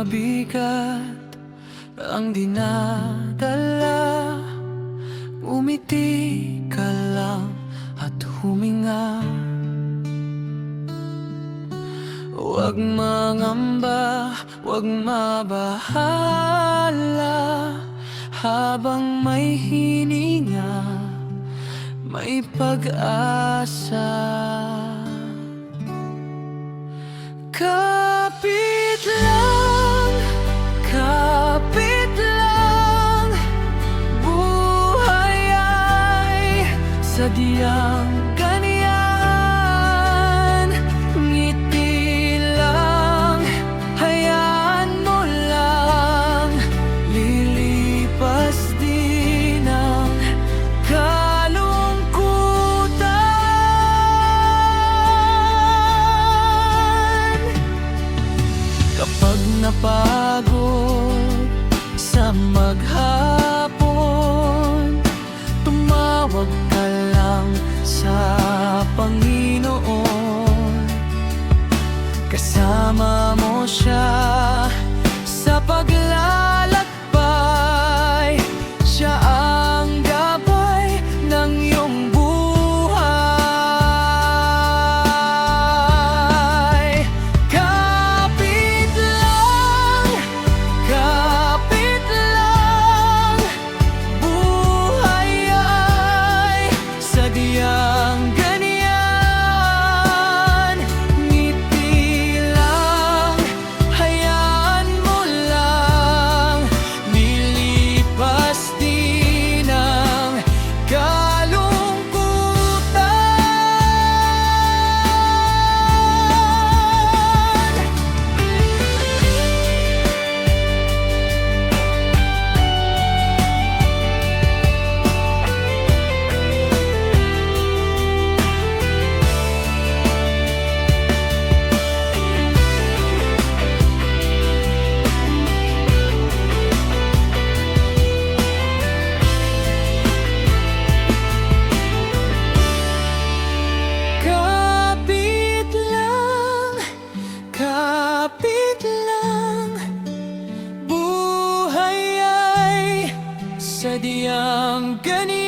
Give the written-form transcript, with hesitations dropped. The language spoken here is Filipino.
mabigat ang dinadala, umiti ka lang at huminga. Huwag mangamba, huwag mabahala, habang may hininga, may pag-asa. Kapit lang, kapit lang, buhay ay sadyang ganyan. Ngiti lang, hayaan mo lang, lilipas din ang kalungkutan. Kapag napagod sa maghapon, tumawag ka lang sa Panginoon. Kasama mo siya sa paglalakbay, siya ang gabay ng iyong buhay. Kapit lang, buhay ay sadyang ganyan. Ngiti lang, hayaan mo lang, nilipas din ang kalungkutan. Kapit lang, buhay ay sadyang ganyan.